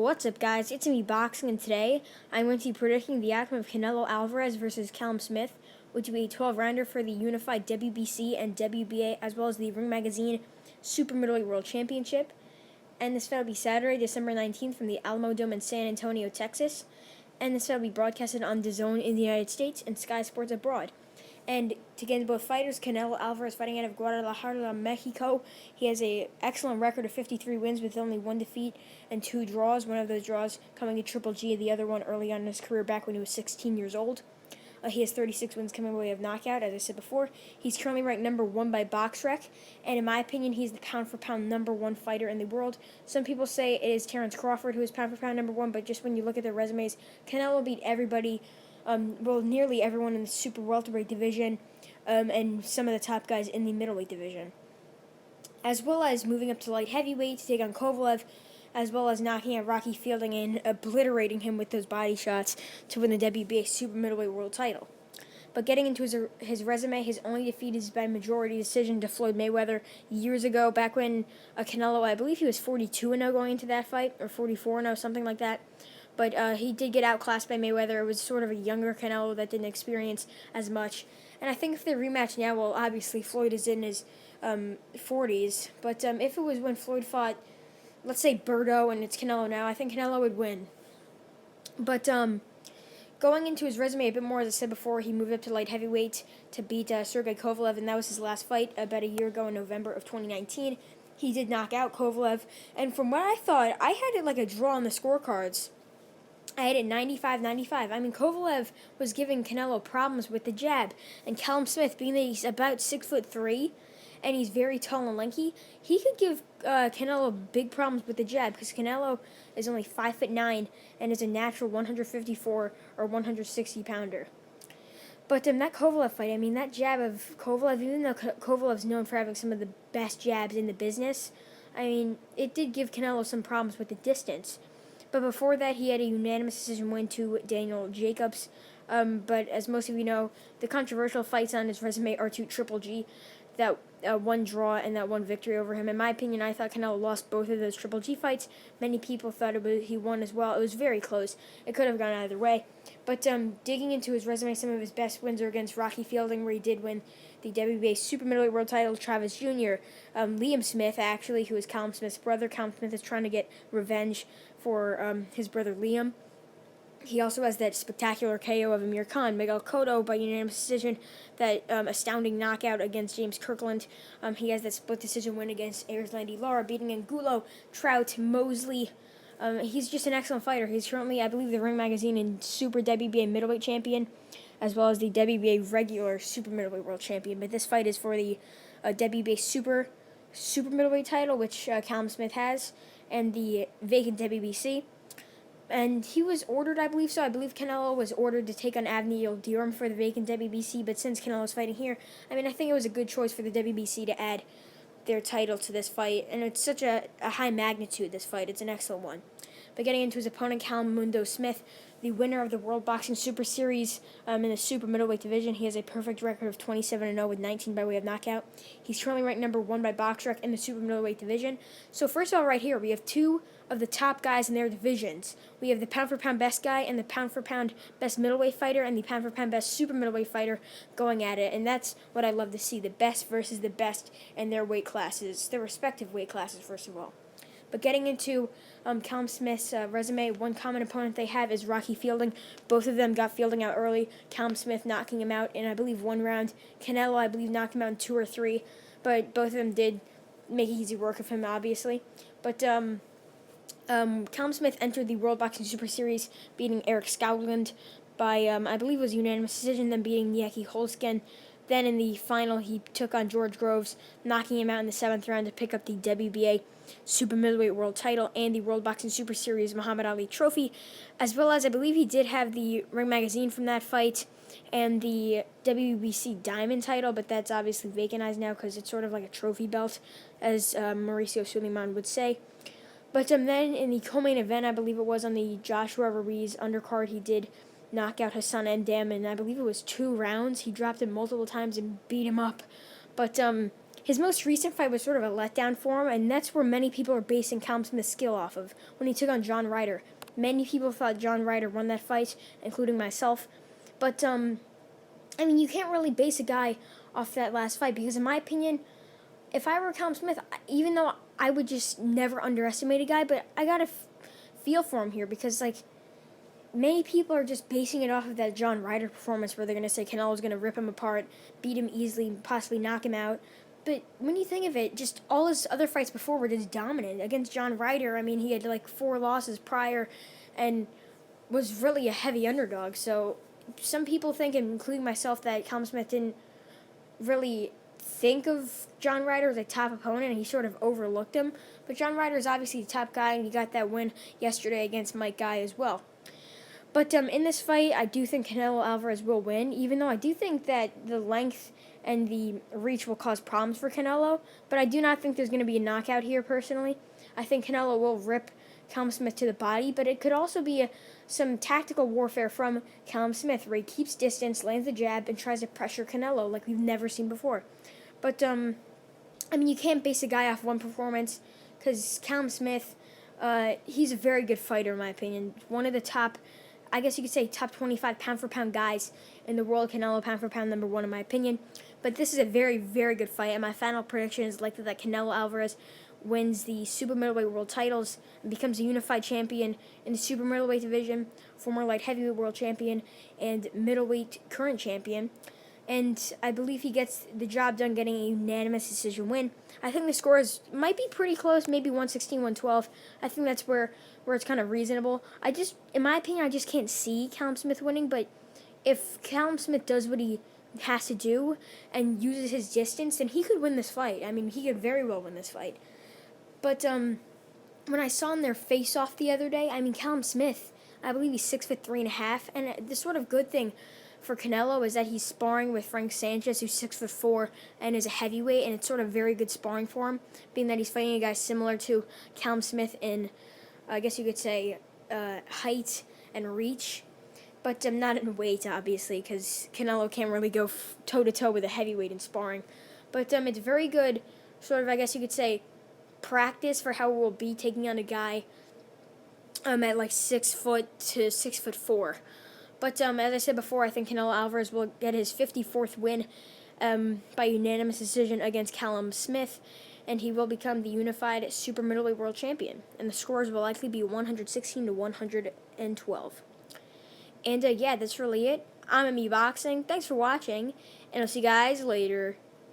What's up, guys? It's me, Boxing, and today I'm going to be predicting the outcome of Canelo Alvarez versus Callum Smith, which will be a 12-rounder for the unified WBC and WBA, as well as the Ring Magazine Super-Middleweight World Championship. And this fight will be Saturday, December 19th from the Alamodome in San Antonio, Texas. And this fight will be broadcasted on DAZN in the United States and Sky Sports abroad. And to get into both fighters, Canelo Alvarez fighting out of Guadalajara, Mexico. He has an excellent record of 53 wins with only 1 defeat and 2 draws. One of those draws coming to Triple G, the other one early on in his career back when he was 16 years old. He has 36 wins coming by way of knockout, as I said before. He's currently ranked number 1 by BoxRec, and in my opinion, he's the pound-for-pound number 1 fighter in the world. Some people say it is Terrence Crawford who is pound-for-pound number 1, but just when you look at their resumes, Canelo beat everybody, nearly everyone in the super welterweight division, and some of the top guys in the middleweight division. As well as moving up to light heavyweight to take on Kovalev, as well as knocking out Rocky Fielding and obliterating him with those body shots to win the WBA Super-Middleweight world title. But getting into his resume, his only defeat is by majority decision to Floyd Mayweather years ago, back when Canelo, I believe he was 42-0 going into that fight, or 44-0, something like that. But he did get outclassed by Mayweather. It was sort of a younger Canelo that didn't experience as much. And I think if they rematch now, well, obviously Floyd is in his 40s. But if it was when Floyd fought, let's say Berto, and it's Canelo now, I think Canelo would win. But going into his resume a bit more, as I said before, he moved up to light heavyweight to beat Sergey Kovalev, and that was his last fight about a year ago in November of 2019. He did knock out Kovalev, and from what I thought, I had it like a draw on the scorecards. I had it 95-95. I mean, Kovalev was giving Canelo problems with the jab, and Callum Smith, being that he's about 6'3", and he's very tall and lanky, he could give Canelo big problems with the jab, because Canelo is only 5'9" and is a natural 154 or 160 pounder. But that Kovalev fight, I mean, that jab of Kovalev, even though Kovalev's known for having some of the best jabs in the business, I mean, it did give Canelo some problems with the distance. But before that, he had a unanimous decision win to Daniel Jacobs. But as most of you know, the controversial fights on his resume are to Triple G, that one draw and that one victory over him. In my opinion, I thought Canelo lost both of those Triple G fights. Many people thought he won as well. It was very close. It could have gone either way. But digging into his resume, some of his best wins are against Rocky Fielding, where he did win the WBA Super-Middleweight world title, Travis Jr., Liam Smith, actually, who is Callum Smith's brother. Callum Smith is trying to get revenge for his brother Liam. He also has that spectacular KO of Amir Khan, Miguel Cotto by unanimous decision, that astounding knockout against James Kirkland. He has that split decision win against Erislandy Lara, beating Angulo, Trout, Mosley. He's just an excellent fighter. He's currently, I believe, the Ring Magazine and Super WBA middleweight champion, as well as the WBA regular Super Middleweight world champion. But this fight is for the WBA Super Middleweight title, which Callum Smith has, and the vacant WBC. And he was ordered, I believe so. I believe Canelo was ordered to take on Avni Yildirim for the vacant WBC, but since Canelo's fighting here, I mean, I think it was a good choice for the WBC to add their title to this fight. And it's such a high magnitude, this fight. It's an excellent one. But getting into his opponent, Callum Mundo Smith, the winner of the World Boxing Super Series in the Super Middleweight division. He has a perfect record of 27-0 with 19 by way of knockout. He's currently ranked number 1 by BoxRec in the Super Middleweight division. So first of all, right here, we have two of the top guys in their divisions. We have the pound-for-pound best guy and the pound-for-pound best middleweight fighter and the pound-for-pound best super middleweight fighter going at it. And that's what I love to see, the best versus the best in their weight classes, their respective weight classes, first of all. But getting into Callum Smith's resume, one common opponent they have is Rocky Fielding. Both of them got Fielding out early. Callum Smith knocking him out in, I believe, 1 round. Canelo, I believe, knocked him out in 2 or 3. But both of them did make easy work of him, obviously. But Callum Smith entered the World Boxing Super Series, beating Eric Skoglund by, I believe it was unanimous decision, then beating Nieki Holzken. Then in the final, he took on George Groves, knocking him out in the 7th round to pick up the WBA Super Middleweight world title and the World Boxing Super Series Muhammad Ali trophy, as well as I believe he did have the Ring Magazine from that fight and the WBC Diamond title, but that's obviously vacantized now because it's sort of like a trophy belt, as Mauricio Suleiman would say. But then in the co-main event, I believe it was on the Joshua Ruiz undercard, he did knock out Hassan Endam, and I believe it was 2 rounds. He dropped him multiple times and beat him up. But his most recent fight was sort of a letdown for him, and that's where many people are basing Callum Smith's skill off of, when he took on John Ryder. Many people thought John Ryder won that fight, including myself. But, you can't really base a guy off that last fight, because in my opinion, if I were Callum Smith, even though I would just never underestimate a guy, but I gotta feel for him here, because, many people are just basing it off of that John Ryder performance where they're going to say Canelo's going to rip him apart, beat him easily, possibly knock him out. But when you think of it, just all his other fights before were just dominant. Against John Ryder, he had 4 losses prior and was really a heavy underdog. So some people think, including myself, that Callum Smith didn't really think of John Ryder as a top opponent, and he sort of overlooked him. But John Ryder is obviously the top guy, and he got that win yesterday against Mike Guy as well. But in this fight, I do think Canelo Alvarez will win, even though I do think that the length and the reach will cause problems for Canelo. But I do not think there's going to be a knockout here, personally. I think Canelo will rip Callum Smith to the body, but it could also be some tactical warfare from Callum Smith, where he keeps distance, lands the jab, and tries to pressure Canelo like we've never seen before. But, you can't base a guy off one performance, because Callum Smith, he's a very good fighter, in my opinion. One of the top, I guess you could say, top 25 pound-for-pound guys in the world. Canelo, pound-for-pound, number 1, in my opinion. But this is a very, very good fight, and my final prediction is likely that Canelo Alvarez wins the Super-Middleweight world titles and becomes a unified champion in the Super-Middleweight division, former light heavyweight world champion, and middleweight current champion. And I believe he gets the job done getting a unanimous decision win. I think the scores might be pretty close, maybe 116-112. I think that's where it's kind of reasonable. In my opinion, I just can't see Callum Smith winning, but if Callum Smith does what he has to do and uses his distance, then he could win this fight. He could very well win this fight. But when I saw him their face-off the other day, Callum Smith, I believe he's 6'3.5", and the sort of good thing for Canelo is that he's sparring with Frank Sanchez, who's 6'4" and is a heavyweight, and it's sort of very good sparring for him, being that he's fighting a guy similar to Callum Smith in, I guess you could say, height and reach, but not in weight, obviously, because Canelo can't really go toe-to-toe with a heavyweight in sparring. But it's very good, sort of, I guess you could say, practice for how we'll be taking on a guy at 6 foot to 6'4". But as I said before, I think Canelo Alvarez will get his 54th win by unanimous decision against Callum Smith, and he will become the unified super middleweight world champion. And the scores will likely be 116-112. And that's really it. I'm ME Boxing. Thanks for watching, and I'll see you guys later.